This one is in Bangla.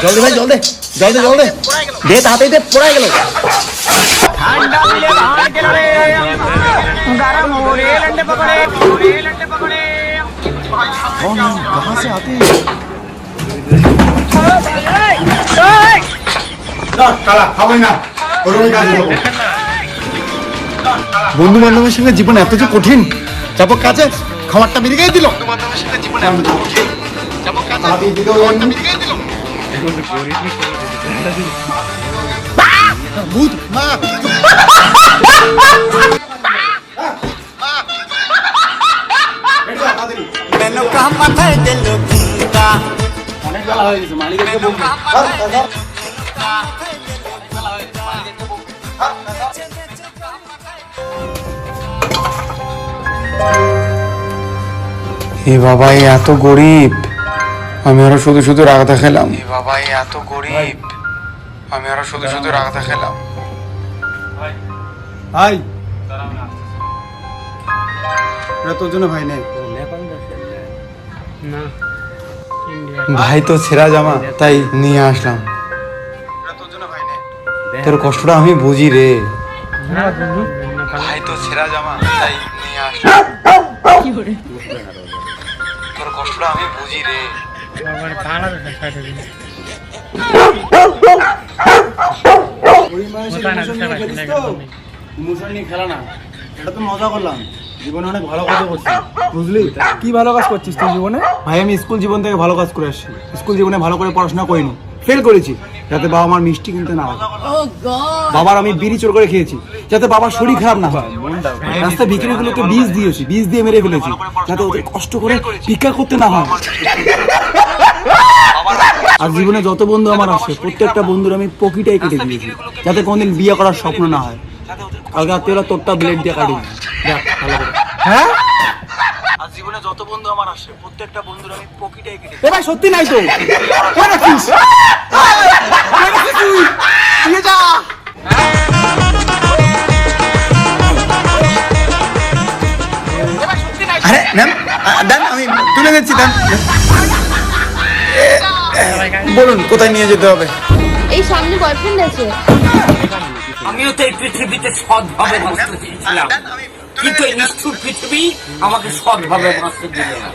জল দে ভাই, জল দে, জল দে, জল দে, দে তাড়াতাড়ি দে, পড়াই গেল। ठंडा दिले भाड़ के लड़े गरम हो रे लंडे पकड़े लंडे पकड़े कहाँ से आते বন্ধু বান্ধবের সঙ্গে জীবন এত যে কঠিন, যাবো কাজে খাবারটা বেরিয়ে গিয়ে দিল। ভূত মা অনেক বেলা হয়ে গেছে, মালিককে বলবো। এ বাবা এত গরিব, আমি আরো শুধু শুধু রাগ দেখালাম। এ বাবা এত গরিব, আমি আরো শুধু শুধু রাগ দেখালাম। ভাই এটা তোর জন্য ভাই নেই। ভাই তো ছেঁড়া জামা, তাই নিয়ে আসলাম। তোর কষ্টটা আমি বুঝি রে। ভাই তো ছেঁড়া জামা, তাই নিয়ে আসলাম। তোর কষ্টটা আমি বুঝি রে। ইমোশন নিয়ে খেলা না, এটা তো মজা করলাম, জীবনে অনেক ভালো কাজ করছি, বুঝলি? কি ভালো কাজ করছিস তুই জীবনে? ভাই আমি স্কুল জীবন থেকে ভালো কাজ করে আসছি। স্কুল জীবনে ভালো করে পড়াশোনা করিনি, ফেল করেছি, যাতে বাবা আমার মিষ্টি কিনতে না হয়। বাবার আমি বিড়ি চোর করে খেয়েছি, যাতে বাবার শরীর খারাপ না হয়। রাস্তা বিক্রিগুলোকে বীজ দিয়েছি, বীজ দিয়ে মেরে ফেলেছি, যাতে ওদের কষ্ট করে ভিক্ষা করতে না হয়। আর জীবনে যত বন্ধু আমার আসে, প্রত্যেকটা বন্ধুর আমি পকিটাই কেটে দিয়েছি, যাতে কোনদিন বিয়ে করার স্বপ্ন না হয়। কালকে রাত্রিবেলা তোরটা ব্লেড দিয়ে কাটি। হ্যাঁ, আর জীবনে যত বন্ধু আমার আসে, প্রত্যেকটা বন্ধুর আমি পকিটাই কেটে। এ ভাই সত্যি নাই তো, কই রাখিস? কই রাখিস তুই? নিয়ে যা। আরে ম্যাম, দেন আমি তুলে দিচ্ছি, দেন। বলুন কোথায় নিয়ে যেতে হবে? এই সামনে বয়ফ্রেন্ড আছে। আমিও তো এই পৃথিবীতে সৎভাবে বাঁচতে চেয়েছিলাম, কিন্তু এই নিষ্ঠুর পৃথিবী আমাকে সৎভাবে বাঁচতে দিল না।